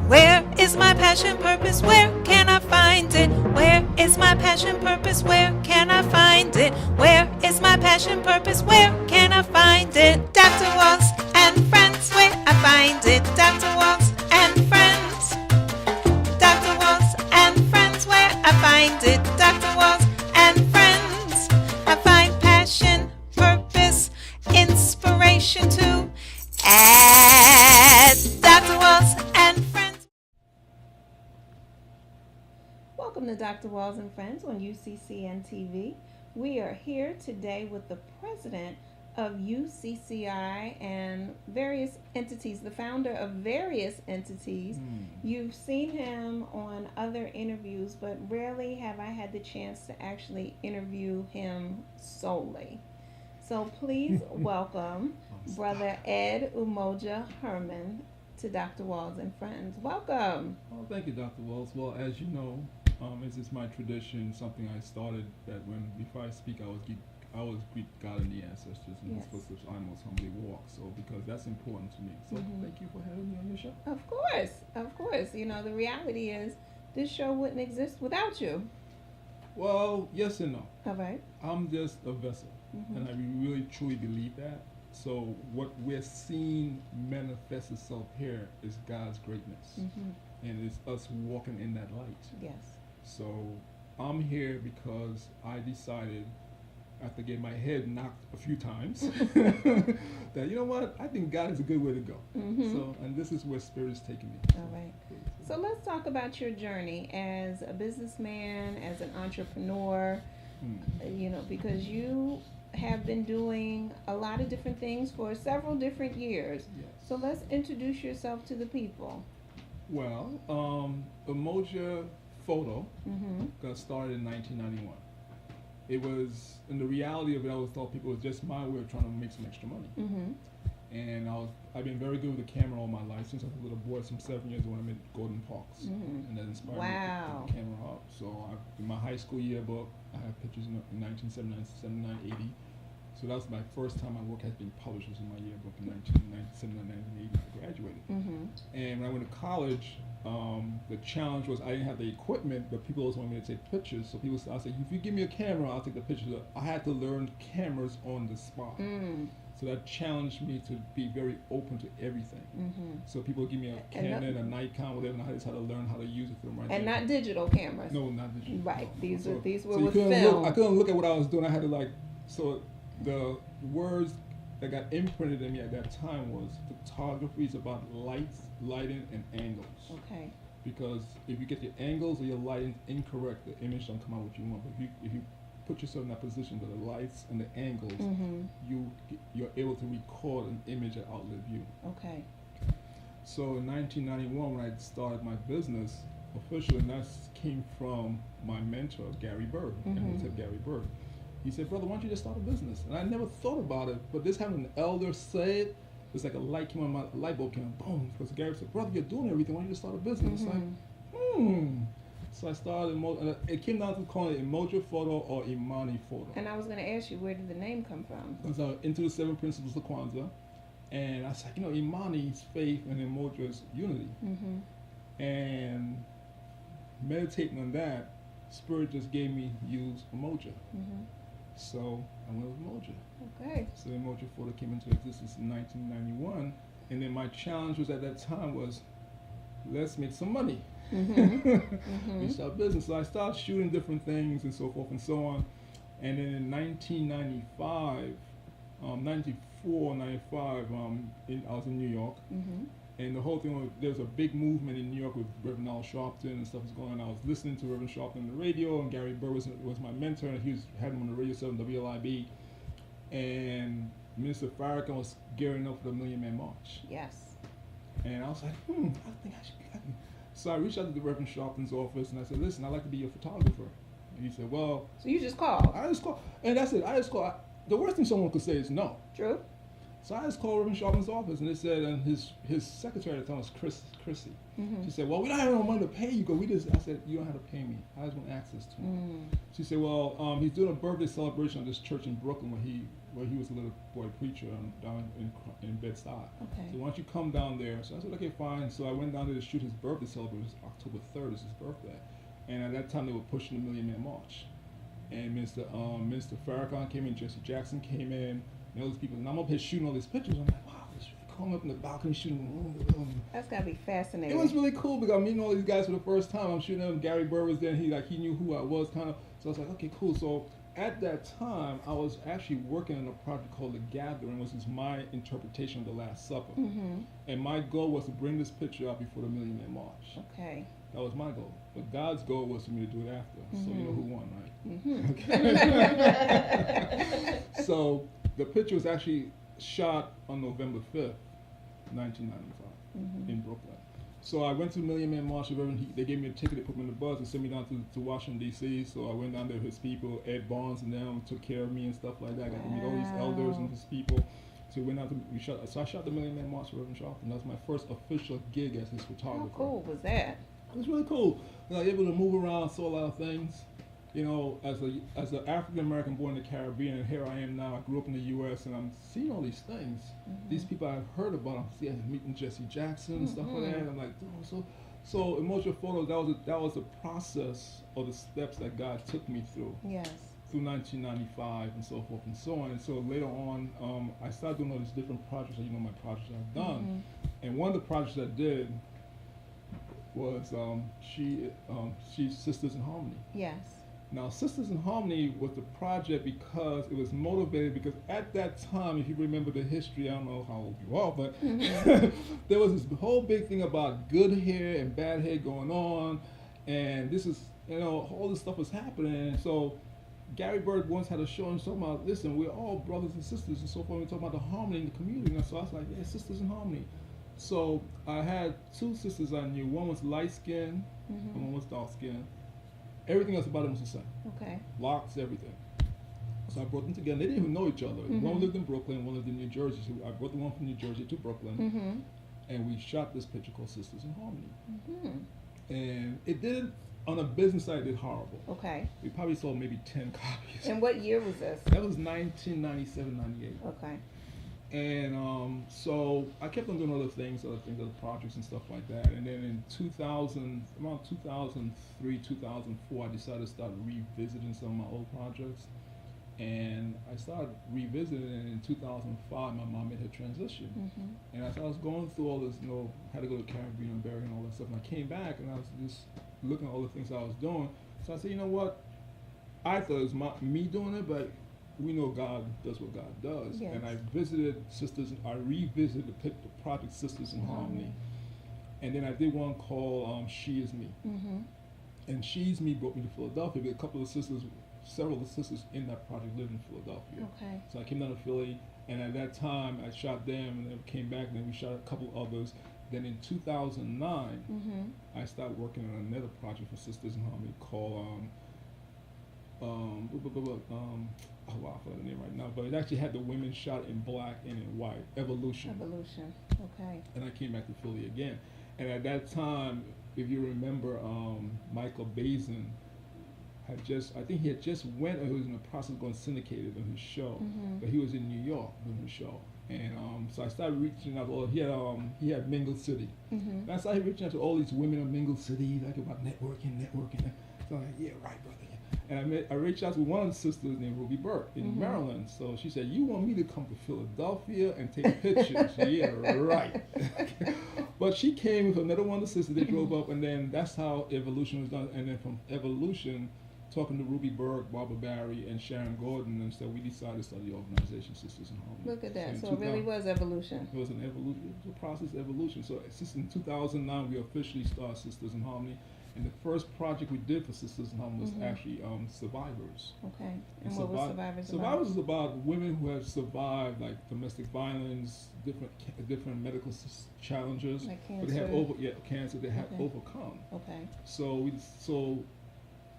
Where is my passion, purpose? Where can I find it? Where is my passion, purpose? Where can I find it? Where is my passion, purpose? Where can I find it? Dr. Walls and Friends, where I find it. Dr. Walls and Friends. Dr. Walls and Friends, where I find it. Dr. Walls and Friends. I find passion, purpose, inspiration too. At Dr. Walls and Friends. Welcome to Dr. Walls and Friends on UCCN TV. We are here today with the president of UCCI and various entities, the founder of various entities. You've seen him on other interviews, but rarely have I had the chance to actually interview him solely. So please welcome Brother Ed Umoja Herman to Dr. Walls and Friends. Welcome. Oh, thank you, Dr. Walls. Well, as you know, this is my tradition, something I started that before I speak, I always greet God and the ancestors and Yes. the footsteps I most humbly walk. So, because that's important to me. So, thank you for having me on your show. Of course. You know, the reality is this show wouldn't exist without you. Well, yes and no. All right. I'm just a vessel, and I really truly believe that. So, what we're seeing manifest itself here is God's greatness, and it's us walking in that light. Yes. So I'm here because I decided, after getting my head knocked a few times, that you know what, I think God is a good way to go. So, and this is where Spirit is taking me. All right. So let's talk about your journey as a businessman, as an entrepreneur. You know, because you have been doing a lot of different things for several different years. Yes. So let's introduce yourself to the people. Well, Umoja Photo got started in 1991. It was, in the reality of it, I always thought people was just my way of trying to make some extra money. And I've been very good with the camera all my life since I was a little boy, some 7 years when I made Golden Parks, and that inspired me to pick the camera up. So in my high school yearbook, I have pictures in 1979, 79, 80. So that was my first time my work has been published, was in my yearbook in 1979, 1980. I graduated, and when I went to college, the challenge was I didn't have the equipment, but people always wanted me to take pictures. So people I said, if you give me a camera, I'll take the pictures. I had to learn cameras on the spot. So that challenged me to be very open to everything. So people give me a Canon, a Nikon, whatever, and I just had to learn how to use it for the right And thing. not digital cameras. No, not digital. Right. No. These were So with you couldn't film. I couldn't look at what I was doing. I had to so the words that got imprinted in me at that time was photography is about lights, lighting, and angles. Okay. Because if you get your angles or your lighting incorrect, the image don't come out what you want. But if you put yourself in that position with the lights and the angles, you're able to record an image that outlive you. Okay. So in 1991, when I started my business officially, and that came from my mentor, Gary Bird, and said Gary Bird. He said, brother, why don't you just start a business? And I never thought about it, but this having an elder say it, it's like a light came on, my light bulb came on, boom. Because Gary said, brother, you're doing everything, why don't you just start a business? It's like, So I started, it came down to calling it Umoja Photo or Imani Photo. And I was going to ask you, where did the name come from? So into the 7 principles of Kwanzaa. And I said, Imani is faith and Umoja is unity. And meditating on that, Spirit just gave me use Umoja. So I went with Umoja. Okay. So Umoja Photo came into existence in 1991. And then my challenge was at that time was, let's make some money. We start business. So I started shooting different things and so forth and so on. And then in 1995, 94, 95, I was in New York. And the whole thing was, there was a big movement in New York with Reverend Al Sharpton and stuff was going on. I was listening to Reverend Sharpton on the radio, and Gary Burr was my mentor, and he had him on the radio show on WLIB. And Minister Farrakhan was gearing up for the Million Man March. Yes. And I was like, I think I should. So I reached out to the Reverend Sharpton's office, and I said, listen, I'd like to be your photographer. And he said, well. So you just called? I just called. And that's it. I just called. The worst thing someone could say is no. True. So I just called Reverend Sharpman's office, and they said, and his secretary at the time was Chrissy. She said, well, we don't have no money to pay you, because I said, you don't have to pay me. I just want access to him. She said, well, he's doing a birthday celebration at this church in Brooklyn where he was a little boy preacher down in Bed-Stuy. Okay. So why don't you come down there? So I said, okay, fine. So I went down there to shoot his birthday celebration. It was October 3rd is his birthday. And at that time, they were pushing the Million Man March. And Minister Farrakhan came in, Jesse Jackson came in, and all these people. And I'm up here shooting all these pictures. I'm like, wow, this is really cool. I'm up in the balcony shooting. That's gotta be fascinating. It was really cool because I'm meeting all these guys for the first time. I'm shooting them. Gary Burr was there, and he knew who I was, kind of. So I was like, okay, cool. So at that time, I was actually working on a project called The Gathering, which is my interpretation of the Last Supper. And my goal was to bring this picture out before the Million Man March. Okay. That was my goal. But God's goal was for me to do it after. So you know who won, right? Okay. So the picture was actually shot on November 5th, 1995 in Brooklyn. So I went to Million Man March. They gave me a ticket, they put me in the bus and sent me down to Washington, D.C. So I went down there with his people. Ed Barnes and them took care of me and stuff like that. I got to meet all these elders and his people. So we went out so I shot the Million Man March for Reverend Sharpman. That was my first official gig as his photographer. How cool was that? It was really cool. I was able to move around, saw a lot of things. You know, as an African American born in the Caribbean, and here I am now. I grew up in the U.S. and I'm seeing all these things. These people I've heard about. I'm meeting Jesse Jackson and stuff like that. And I'm like, oh, so Umoja Photos. That was the process or the steps that God took me through. Yes. Through 1995 and so forth and so on. And so later on, I started doing all these different projects. You know, my projects I've done. And one of the projects I did was she's Sisters in Harmony. Yes. Now, Sisters in Harmony was the project because it was motivated because at that time, if you remember the history, I don't know how old you are, but there was this whole big thing about good hair and bad hair going on, and this is, you know, all this stuff was happening. And so Gary Bird once had a show and talking about, listen, we're all brothers and sisters and so forth. We're talking about the harmony in the community. And so I was like, yeah, Sisters in Harmony. So I had two sisters I knew. One was light skinned and one was dark skinned. Everything else about them was the same. Okay. Locks, everything. So I brought them together. They didn't even know each other. One lived in Brooklyn, one lived in New Jersey. So I brought the one from New Jersey to Brooklyn, and we shot this picture called Sisters in Harmony. And it did, on a business side, it did horrible. Okay. We probably sold maybe 10 copies. And what year was this? That was 1997, 98. Okay. And so I kept on doing other projects and stuff like that. And then in around 2003, 2004, I decided to start revisiting some of my old projects. And I started revisiting, and in 2005, my mom made her transition. And as I was going through all this, you know, had to go to Caribbean and bury and all that stuff, and I came back and I was just looking at all the things I was doing. So I said, you know what? I thought it was me doing it, but we know God does what God does. Yes. And I revisited the project Sisters in Harmony. And then I did one called She Is Me. And She Is Me brought me to Philadelphia. But several of the sisters in that project lived in Philadelphia. Okay. So I came down to Philly, and at that time I shot them, and then came back, and then we shot a couple others. Then in 2009, I started working on another project for Sisters in Harmony called I forgot the name right now, but it actually had the women shot in black and in white. Evolution. Okay. And I came back to Philly again. And at that time, if you remember, Michael Bazin I think he had just went, or he was in the process of going syndicated on his show, but he was in New York doing the show. And so I started reaching out. He had Mingle City. And I started reaching out to all these women in Mingle City, like about networking. So I'm like, yeah, right, brother. And I reached out to one of the sisters named Ruby Burke in Maryland. So she said, you want me to come to Philadelphia and take pictures? Yeah, right. But she came with another one of the sisters. They drove up, and then that's how Evolution was done. And then from Evolution, talking to Ruby Burke, Barbara Barry, and Sharon Gordon, and so we decided to start the organization Sisters in Harmony. Look at that. So it really was evolution. It was an evolution. It was a process of evolution. So since in 2009, we officially started Sisters in Harmony. And the first project we did for Sisters in Harmony was actually Survivors. Okay. And what was Survivors about? Survivors is about women who have survived like domestic violence, different medical challenges. Like cancer. But they have cancer. They have overcome. Okay. So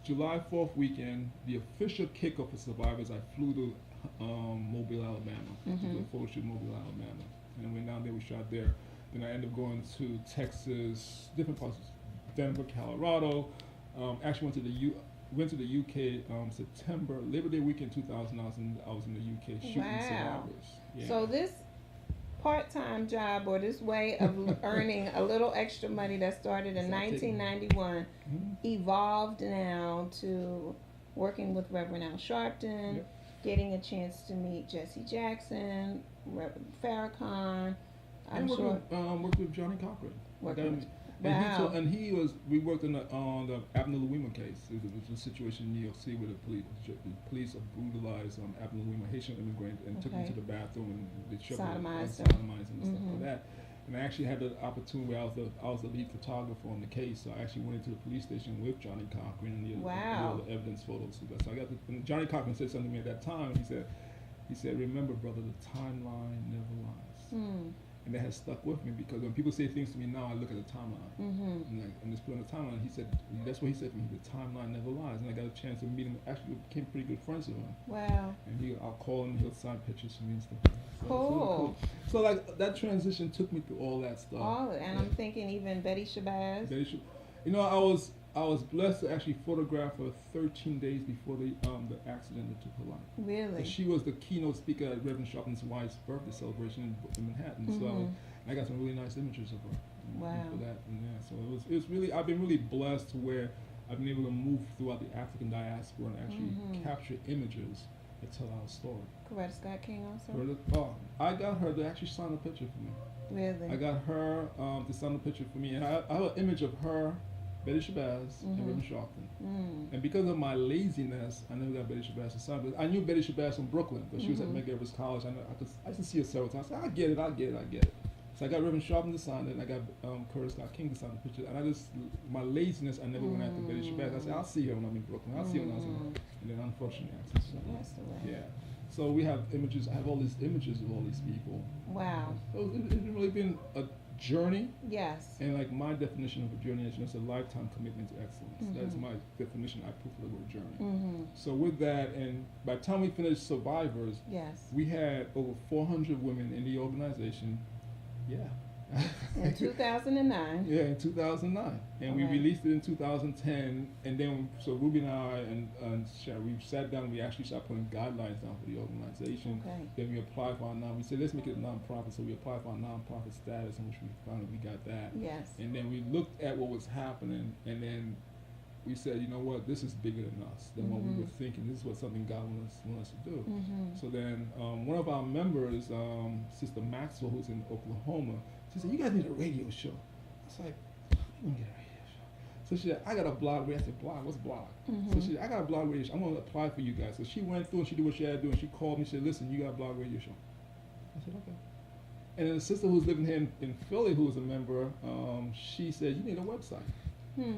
July 4th weekend, the official kickoff for Survivors, I flew to Mobile, Alabama. To do a photo shoot in Mobile, Alabama. And then went down there, we shot there. Then I ended up going to Texas, different parts, Denver, Colorado. Actually went to the UK September Labor Day weekend 2000. I was in the UK shooting Survivors. Yeah. So this part-time job or this way of earning a little extra money that started in 1991 evolved now to working with Reverend Al Sharpton, Yep. getting a chance to meet Jesse Jackson, Reverend Farrakhan. I'm And sure. worked with Johnny Cochran. Working with- And he was. We worked on the Abner Louima case. It was a situation in New York City where the police brutalized Abner Louima, Haitian immigrant, and took him to the bathroom and they Sodomized him and stuff like that. And I actually had the opportunity where I was the lead photographer on the case. So I actually went into the police station with Johnny Cochran and the evidence photos. So I got and Johnny Cochran said something to me at that time. He said, "Remember, brother, the timeline never lies." And that has stuck with me because when people say things to me now, I look at the timeline. And just put on the timeline. He said, that's what he said to me, the timeline never lies. And I got a chance to meet him. Actually, became pretty good friends with him. Wow. And I'll call him, he'll sign pictures for me and stuff like that. So Cool. So like that transition took me through all that stuff. I'm thinking even Betty Shabazz. I was blessed to actually photograph her 13 days before the accident that took her life. Really? She was the keynote speaker at Reverend Sharpton's wife's birthday celebration in Manhattan. So I got some really nice images of her. Wow. For that, and yeah, so it was really, I've been really blessed to where I've been able to move throughout the African diaspora and actually capture images that tell our story. Coretta Scott King also? I got her to actually sign a picture for me. Really? I got her to sign a picture for me, and I have an image of her, Betty Shabazz, and Reverend Sharpton. And because of my laziness, I never got Betty Shabazz to sign, but I knew Betty Shabazz from Brooklyn, because she was at Medgar Evers College. I used to see her several times. I said, I get it. So I got Reverend Sharpton to sign it, and I got Curtis Scott King to sign the picture. And my laziness, I never went after Betty Shabazz. I said, I'll see her when I'm in Brooklyn. I'll see her when I was in. And then unfortunately, I passed away. Yeah. So we have images. I have all these images of all these people. Wow. So it's really been a journey. Yes. And like my definition of a journey is just a lifetime commitment to excellence. That's my definition I put for the word journey. So with that, and by the time we finished Survivors, we had over 400 women in the organization. Yeah. In 2009. Yeah, in 2009. And we released it in 2010. And then, so Ruby and I and Sharon, we sat down, we actually started putting guidelines down for the organization. Then we applied for our we said, let's make it a nonprofit. So we applied for our nonprofit status, in which we finally got that. Yes. And then we looked at what was happening, and then we said, you know what, this is bigger than us, than what we were thinking. This is what something God wants us to do. So then one of our members, Sister Maxwell, who's in Oklahoma, she said, you guys need a radio show. I was like, you don't get a radio show. So she said, I got a blog. I said, blog? What's blog? So she said, I got a blog radio show. I'm going to apply for you guys. So she went through and she did what she had to do, and she called me and said, listen, you got a blog radio show. I said, okay. And then the sister who's living here in Philly, who was a member, she said, you need a website.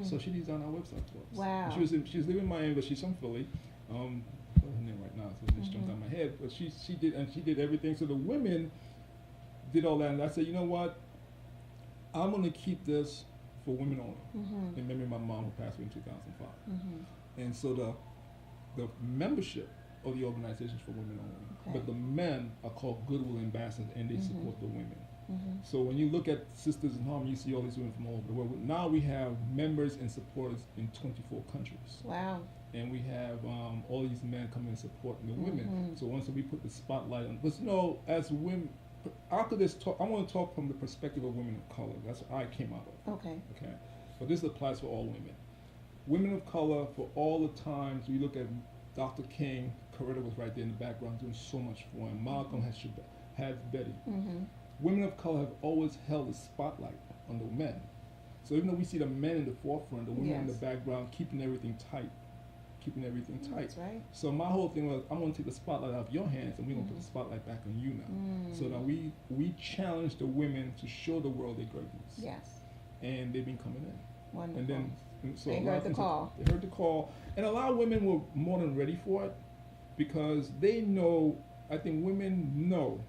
So she designed our website for us. Wow. She was living in Miami, but she's from Philly. What's her name right now? So it's jumped out of my head. But she did everything. So the women did all that, and I said, you know what? I'm going to keep this for women only, in memory of my mom who passed away in 2005. And so the membership of the organization is for women only, but the men are called Goodwill Ambassadors, and they support the women. So when you look at Sisters in Harmony, you see all these women from all over the world. Now we have members and supporters in 24 countries. Wow. And we have all these men coming and supporting the women. So once we put the spotlight on, but as women, after this talk, I want to talk from the perspective of women of color. That's what I came out of. Okay. But this applies for all women. Women of color, for all the times we look at Dr. King, Coretta was right there in the background doing so much for him. Malcolm had Betty. Women of color have always held the spotlight on the men. So even though we see the men in the forefront, the women in the background keeping everything tight. That's right. So my whole thing was, I'm going to take the spotlight out of your hands, and we're going to put the spotlight back on you now. So now we challenge the women to show the world their greatness. Yes. And they've been coming in. Wonderful. And then so they heard the call. They heard the call, and a lot of women were more than ready for it, because they know. I think women know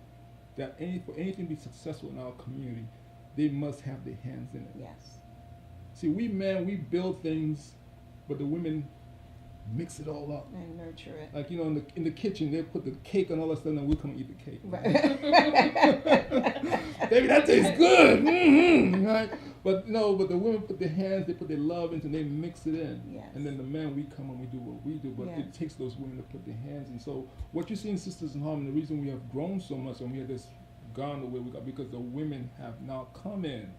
that for anything to be successful in our community, they must have their hands in it. Yes. See, we men, we build things, but the women mix it all up. And nurture it. Like, in the kitchen, they'll put the cake and all that stuff, and we'll come and eat the cake. Right. Baby, that tastes good. Mm-hmm. Right? But the women put their hands, they put their love into, and they mix it in. Yes. And then the men, we come and we do what we do. But Yes. it takes those women to put their hands in. So what you see in Sisters in Harmony, the reason we have grown so much and we have this gone the way we got, because the women have now come in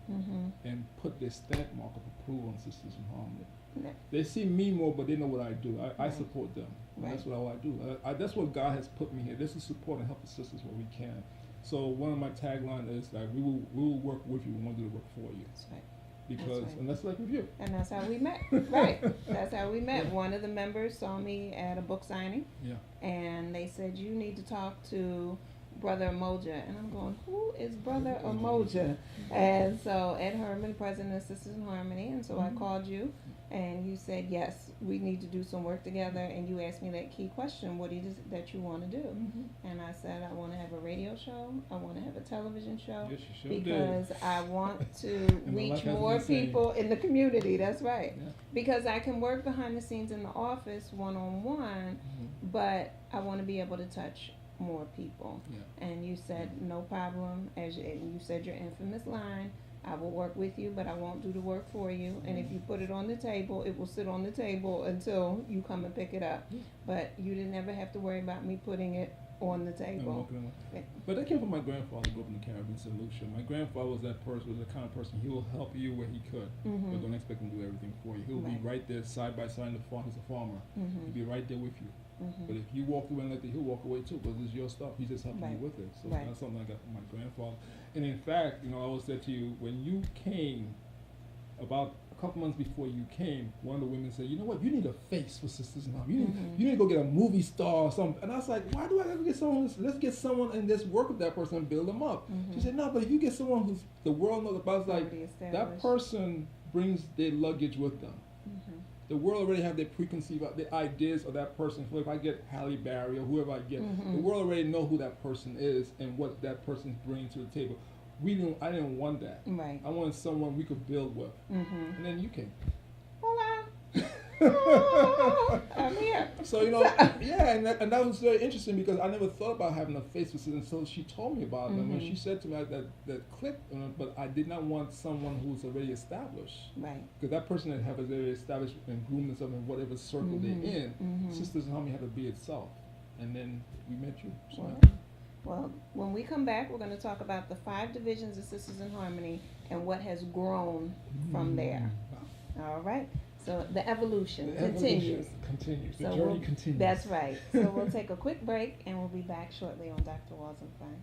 and put their stamp mark of approval on Sisters in Harmony. Yeah. They see me more, but they know what I do. I Right. support them. And Right. that's what I do. That's what God has put me here. This is support and help the sisters where we can. So one of my tagline is like, we will work with you. We want to do the work for you. That's right. Because, right. and that's like with you. And that's how we met. Right. That's how we met. Yeah. One of the members saw me at a book signing. Yeah. And they said, you need to talk to Brother Umoja. And I'm going, who is Brother Umoja? And so Ed Herman, president of Sisters in Harmony. And so I called you and you said, yes, we need to do some work together. And you asked me that key question, what is it that you want to do? And I said, I want to have a radio show. I want to have a television show. Yes, you sure Because I want to my life reach hasn't more been the same. people in the community. That's right. Yeah. Because I can work behind the scenes in the office one-on-one, but I want to be able to touch more people. Yeah. And you said, no problem. And you said your infamous line, I will work with you, but I won't do the work for you. And if you put it on the table, it will sit on the table until you come and pick it up. Yeah. But you didn't ever have to worry about me putting it on the table. But that came from my grandfather, who grew up in the Caribbean St. Lucia. My grandfather was that person, was the kind of person, he will help you where he could, but don't expect him to do everything for you. He'll be right there side by side in the farm. He's a farmer. He'll be right there with you. But if you walk away and let it, he'll walk away too, because it's your stuff. He's just helping you with it. So that's something I got from my grandfather. And in fact, I always said to you, when you came, about a couple months before you came, one of the women said, you know what, you need a face for Sisters in Harmony. You need to go get a movie star or something. And I was like, why do I have to get someone? Let's get someone and just work with that person and build them up. She said, no, but if you get someone who's the world knows about, like, that person brings their luggage with them. The world already have their preconceived, the ideas of that person. So if I get Halle Berry or whoever I get, the world already know who that person is and what that person's bringing to the table. I didn't want that. Right. I wanted someone we could build with. And then you came. I'm here. So, and that was very interesting, because I never thought about having a face with it until she told me about it. And when she said to me that clicked, but I did not want someone who's already established. Right. Because that person that has already established and groomed themselves in whatever circle they're in, Sisters in Harmony had to be itself. And then we met you. So Well, when we come back, we're going to talk about the 5 divisions of Sisters in Harmony and what has grown from there. All right? So the evolution continues. The journey continues. That's right. So we'll take a quick break and we'll be back shortly on Dr. Walls and Friends.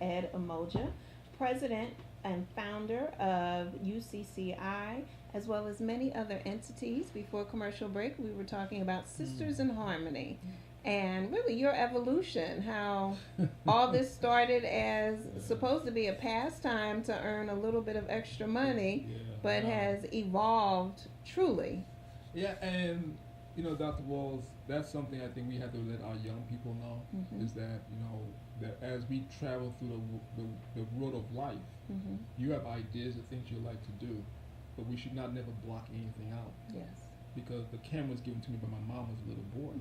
Ed Umoja, president and founder of UCCI, as well as many other entities. Before commercial break, we were talking about Sisters in Harmony and really your evolution, how all this started as supposed to be a pastime to earn a little bit of extra money, but has evolved truly. Yeah, and you know, Dr. Walls, that's something I think we have to let our young people know, is that, you know, that as we travel through the road of life, you have ideas of things you like to do, but we should not never block anything out. Yes. Because the camera was given to me by my mom as a little boy,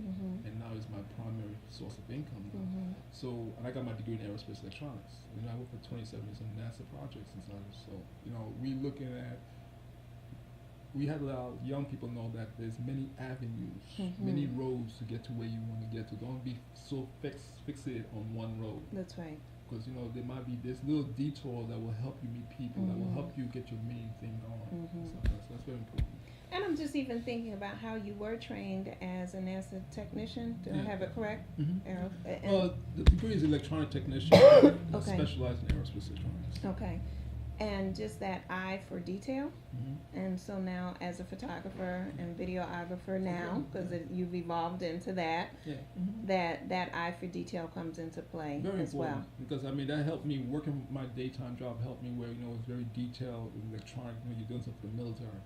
and now it's my primary source of income now. So, and I got my degree in aerospace electronics. You know, I worked for 27 years on NASA projects and such. So, you know, we have to let our young people know that there's many avenues, many roads to get to where you want to get to. Don't be so fixated on one road. That's right. Because, you know, there might be this little detour that will help you meet people, that will help you get your main thing going. So that's very important. And I'm just even thinking about how you were trained as a NASA technician. Do I have it correct? Well, the degree is electronic technician. Specialized in aerospace electronics. Okay. And just that eye for detail. And so now, as a photographer and videographer now, because you've evolved into that, that eye for detail comes into play very as important, well. because I mean that helped me working my daytime job helped me where, you know, it's very detailed with electronic. You know, you're doing stuff for the military,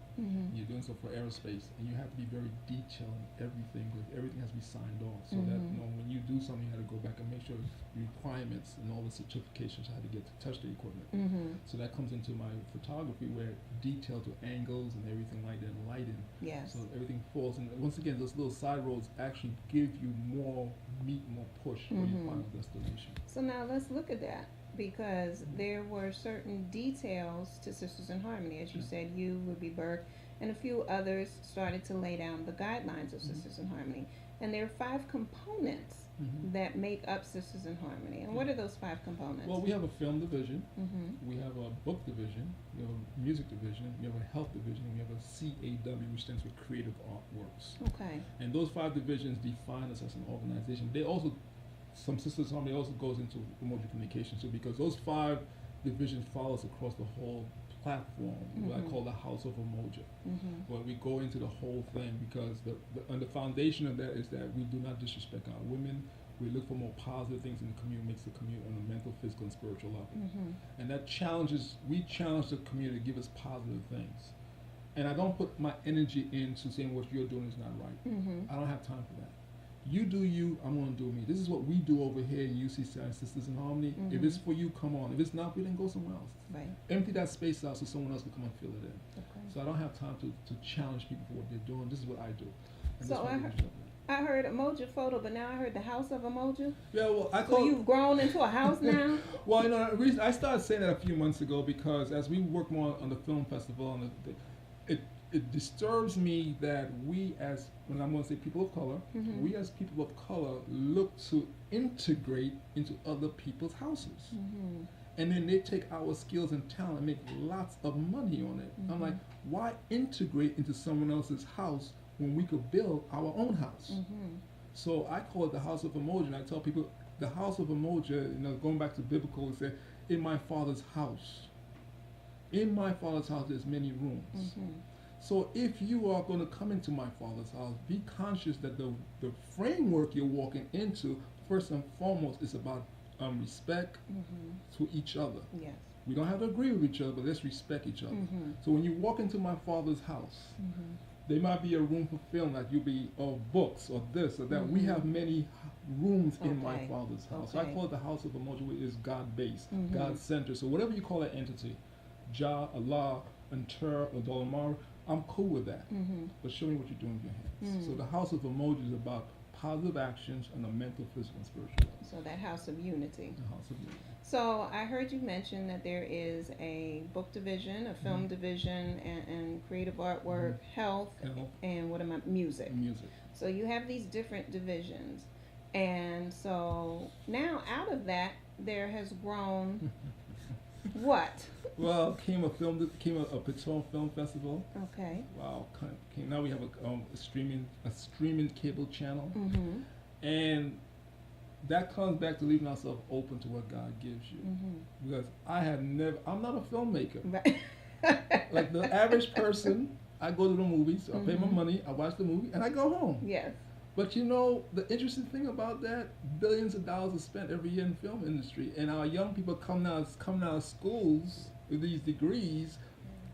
you're doing stuff for aerospace, and you have to be very detailed in everything, because everything has to be signed off. So that, you know, when you do something, you have to go back and make sure the requirements and all the certifications how to get to touch the equipment. So that comes into my photography, where detail to angles and everything like that, lighting. Yes. So everything falls in. Once again, those little side roads actually give you more meat, more push for your final destination. So now let's look at that, because there were certain details to Sisters in Harmony. As you said, you, Ruby Burke, and a few others started to lay down the guidelines of Sisters in Harmony. And there are 5 components that make up Sisters in Harmony. And what are those 5 components? Well, we have a film division, we have a book division, we have a music division, we have a health division, and we have a CAW, which stands for Creative Artworks. Okay. And those 5 divisions define us as an organization. They also, some Sisters in Harmony also goes into Umoja Communications too, because those 5 divisions follow us across the whole platform, what I call the House of Umoja, where we go into the whole thing, because and the foundation of that is that we do not disrespect our women. We look for more positive things in the community, makes the community on a mental, physical, and spiritual level. And that we challenge the community to give us positive things. And I don't put my energy into saying what you're doing is not right. I don't have time for that. You do you, I'm going to do me. This is what we do over here in UCCI Sisters in Harmony. If it's for you, come on. If it's not, we then go somewhere else. Right. Empty that space out so someone else can come and fill it in. Okay. So I don't have time to challenge people for what they're doing. This is what I do. And So this is what I we heard- do. I heard Umoja photo, but now I heard the House of Umoja. Yeah, well, I So call you've grown into a house now? well, you know, the reason I started saying that a few months ago, because as we work more on the film festival, and it disturbs me that we, as, when I'm going to say people of color, we as people of color look to integrate into other people's houses. And then they take our skills and talent and make lots of money on it. I'm like, why integrate into someone else's house when we could build our own house? So I call it the House of Umoja, and I tell people the House of Umoja, you know, going back to biblical, it said, in my father's house. In my father's house there's many rooms. So if you are going to come into my father's house, be conscious that the framework you're walking into, first and foremost, is about respect to each other. Yes. We don't have to agree with each other, but let's respect each other. So when you walk into my father's house, there might be a room for film, that you'll be, or books, or this, or that. We have many rooms in my father's house. So I call it the House of Umoja, which is God-based, God-centered. So whatever you call that entity, Jah, Allah, Antur, or Dolamar, I'm cool with that. But show me what you're doing with your hands. So the House of Umoja is about positive actions on a mental, physical, and spiritual level. So that House of Unity. The House of Unity. So I heard you mention that there is a book division, a film division, and creative artwork, health, and what am I, music. Music. So you have these different divisions. And so now out of that, there has grown what? Well, came a Petron Film Festival. Okay. Wow, now we have a streaming cable channel, and that comes back to leaving ourselves open to what God gives you. Because I'm not a filmmaker. Right. Like the average person, I go to the movies, I pay my money, I watch the movie, and I go home. Yes. But you know, the interesting thing about that, billions of dollars are spent every year in the film industry, and our young people come out of schools with these degrees,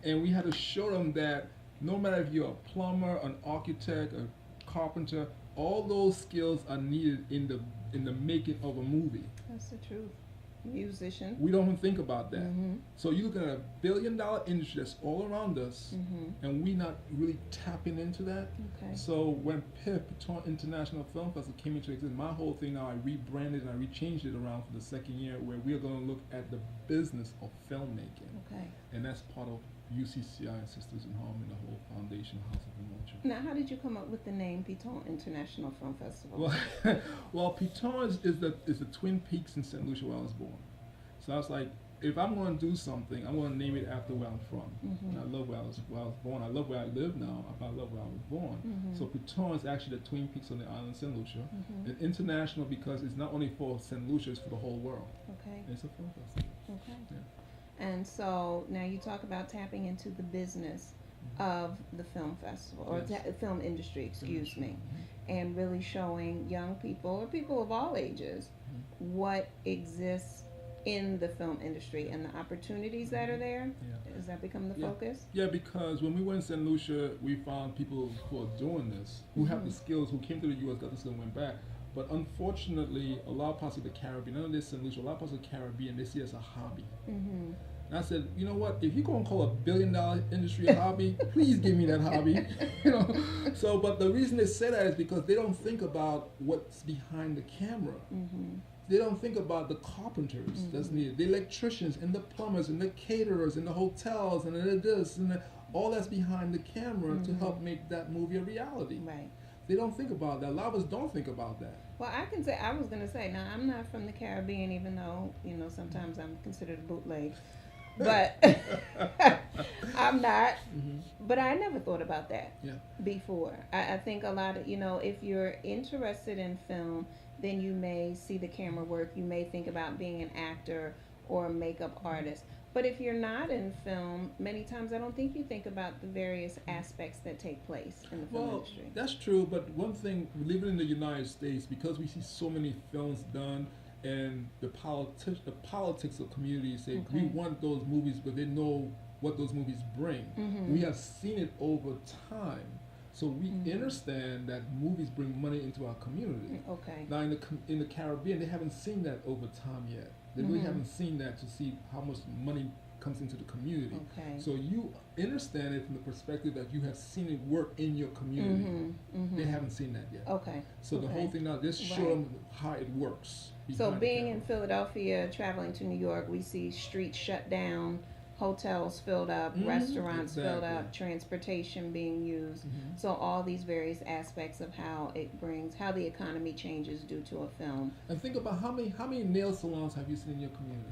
and we had to show them that no matter if you're a plumber, an architect, a carpenter, all those skills are needed in the making of a movie. That's the truth. Musician. We don't even think about that. So you look at a billion-dollar industry that's all around us, and we not really tapping into that. Okay. So when PIF, Patron International Film Festival, came into existence, my whole thing now, I rebranded and I rechanged it around for the second year, where we are going to look at the business of filmmaking. Okay. And that's part of UCCI and Sisters in Harmony, the whole foundation, House of Umoja. Now, how did you come up with the name Piton International Film Festival? Well, Piton is the Twin Peaks in St. Lucia where I was born. So I was like, if I'm going to do something, I'm going to name it after where I'm from. And I love where I was born. I love where I live now, but I love where I was born. So Piton is actually the Twin Peaks on the island of St. Lucia. And international because it's not only for St. Lucia, it's for the whole world. Okay. And it's a film festival. Okay. Yeah. And so now you talk about tapping into the business of the film festival, or Yes. film industry, excuse me, and really showing young people, or people of all ages, what exists in the film industry and the opportunities that are there. Yeah. Does that become the Yeah. focus? Yeah, because when we went to St. Lucia, we found people who are doing this, who have the skills, who came to the U.S., got the skills, and went back. But unfortunately, a lot of parts of the Caribbean, none of this St. Lucia, a lot of parts of the Caribbean, they see it as a hobby. And I said, you know what? If you're gonna call a billion-dollar industry a hobby, please give me that hobby. You know. So, but the reason they say that is because they don't think about what's behind the camera. They don't think about the carpenters that's needed, the electricians and the plumbers and the caterers and the hotels and the this and all that's behind the camera to help make that movie a reality. Right. They don't think about that. A lot of us don't think about that. Well, I was going to say, now I'm not from the Caribbean, even though, sometimes I'm considered a bootleg. But I'm not. But I never thought about that before. I think a lot of, if you're interested in film, then you may see the camera work. You may think about being an actor or a makeup artist. But if you're not in film, many times I don't think you think about the various aspects that take place in the film industry. That's true, but one thing, living in the United States, because we see so many films done, and the politics of communities say we want those movies, but they know what those movies bring. We have seen it over time, so we understand that movies bring money into our community. Okay. Now in the Caribbean, they haven't seen that over time yet. They really haven't seen that to see how much money comes into the community. Okay. So you understand it from the perspective that you have seen it work in your community. They haven't seen that yet. Okay. So the whole thing now, just show them how it works. So behind the being in camera. Philadelphia, traveling to New York, we see streets shut down, hotels filled up, restaurants filled up, transportation being used. So all these various aspects of how the economy changes due to a film. And think about how many nail salons have you seen in your community?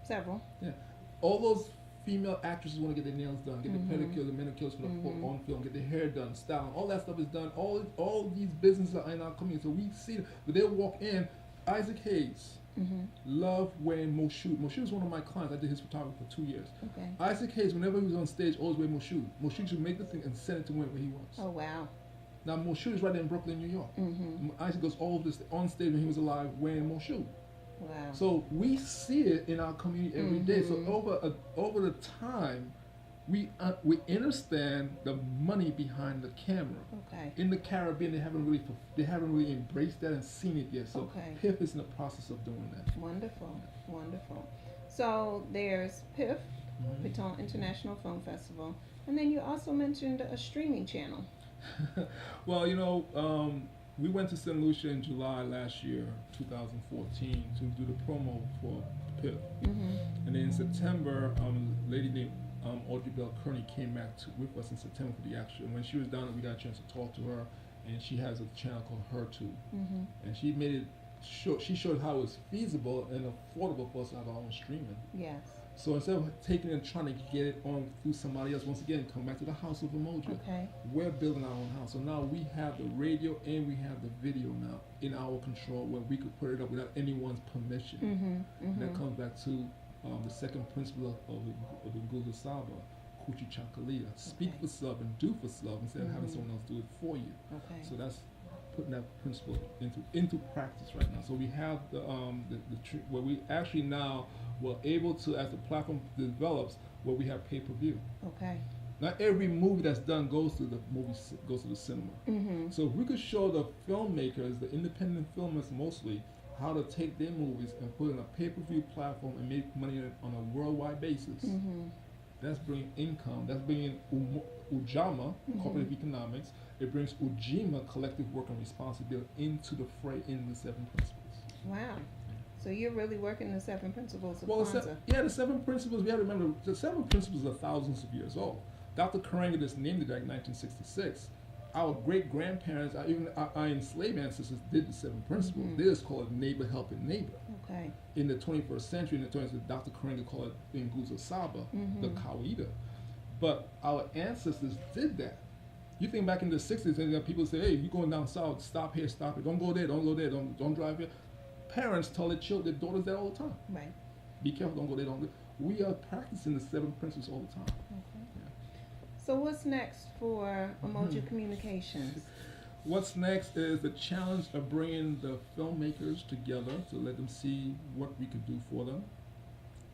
Several. Yeah. All those female actresses want to get their nails done, get the pedicures, the manicures on film, get their hair done, styling, all that stuff is done. All these businesses are in our community, so we see them. But they'll walk in. Isaac Hayes, love wearing Moshood. Moshood is one of my clients. I did his photography for 2 years. Okay. Isaac Hayes, whenever he was on stage, always wear Moshood. Moshood should make the thing and send it to where he wants. Oh wow. Now Moshood is right there in Brooklyn, New York. Isaac goes all over this on stage when he was alive wearing Moshood. Wow. So we see it in our community every day. So over the time, we understand the money behind the camera. Okay. In the Caribbean, they haven't really embraced that and seen it yet. So PIF is in the process of doing that. Wonderful, wonderful. So there's PIF, Piton International Film Festival, and then you also mentioned a streaming channel. Well, we went to St. Lucia in July last year, 2014, to do the promo for PIF. And then in September, a lady named Audrey Bell Kearney came back with us in September for the action. And when she was down there, we got a chance to talk to her, and she has a channel called Her Too. And she made it she showed how it's feasible and affordable for us to have our own streaming. Yes. So instead of taking it and trying to get it on through somebody else, once again, come back to the house of Umoja. Okay. We're building our own house. So now we have the radio and we have the video now in our control where we could put it up without anyone's permission. Mm-hmm. And that Mm-hmm. comes back to the second principle of the Nguzo Saba, Kuchi Chakalita. Speak Okay. for self and do for self instead of having Mhm. someone else do it for you. Okay. So that's putting that principle into practice right now. So we have where we actually now we're able to, as the platform develops, where we have pay-per-view. Okay. Not every movie that's done goes to the cinema. Mm-hmm. So if we could show the filmmakers, the independent filmmakers mostly, how to take their movies and put it on a pay-per-view platform and make money on a worldwide basis. Mm-hmm. That's bringing income. That's bringing Ujama, cooperative economics. It brings Ujima, collective work and responsibility, into the fray in the 7 principles. Wow. So you're really working the 7 principles of Well, Kwanzaa. the 7 principles, we have to remember, the 7 principles are thousands of years old. Dr. Karenga just named it back in 1966. Our great-grandparents, even our enslaved ancestors did the 7 principles. Mhm. They just call it neighbor helping neighbor. Okay. In the 21st century, in the 20th century, Dr. Karenga called it Nguzo Saba, the Kawaida. But our ancestors did that. You think back in the 60s, and people say, hey, you're going down south, stop here, stop here, don't go there, don't go there, don't drive here. Parents tell their children, their daughters that all the time. Right. Be careful, don't go there, don't go. We are practicing the 7 principles all the time. Okay. Yeah. So what's next for Umoja Communications? What's next is the challenge of bringing the filmmakers together to let them see what we could do for them,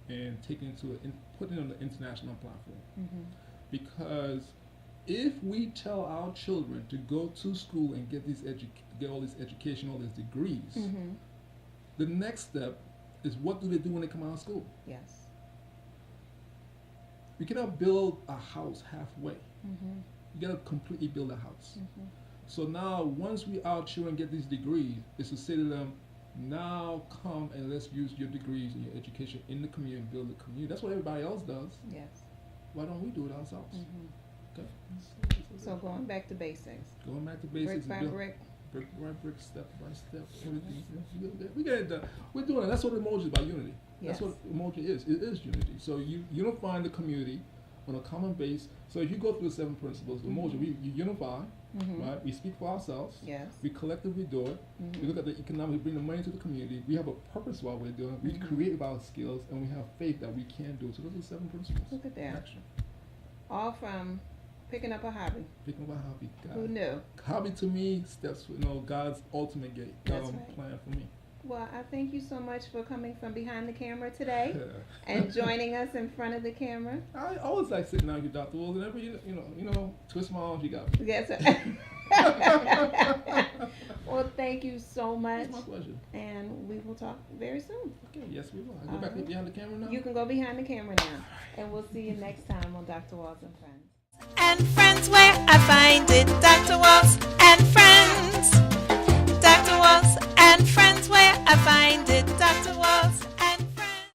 and putting it on the international platform. Mm-hmm. Because if we tell our children to go to school and get all this education, all these degrees, Mm-hmm. the next step is what do they do when they come out of school? Yes. You cannot build a house halfway. Mm-hmm. You gotta completely build a house. Mm-hmm. So now, once our children get these degrees, is to say to them, now come and let's use your degrees and your education in the community and build the community. That's what everybody else does. Yes. Why don't we do it ourselves? Mm-hmm. Okay. So going back to basics. Going back to basics. Brick by build- brick. brick by brick, step by step, everything. We get it done. We're doing it. That's what Umoja is about, unity. Yes. That's what Umoja is. It is unity. So you unify the community on a common base. So if you go through the 7 principles, Umoja, we unify, Mm-hmm. right? We speak for ourselves. Yes. We collectively do it. Mm-hmm. We look at the economic, we bring the money to the community. We have a purpose while we're doing it. We Mhm. create our skills, and we have faith that we can do it. So those are the 7 principles. Look at that. Action. All from picking up a hobby. Picking up a hobby. Who knew? Hobby to me steps, God's ultimate gate. That's right. Plan for me. Well, I thank you so much for coming from behind the camera today and joining us in front of the camera. I always like sitting down with Dr. Wills, and every twist my arms, you got me. Yes. Well, thank you so much, It's my pleasure. and we will talk very soon. Okay, yes, we will. I go back Alright. behind the camera now. You can go behind the camera now, and we'll see you next time on Dr. Walls and Friends. And friends, where I find it,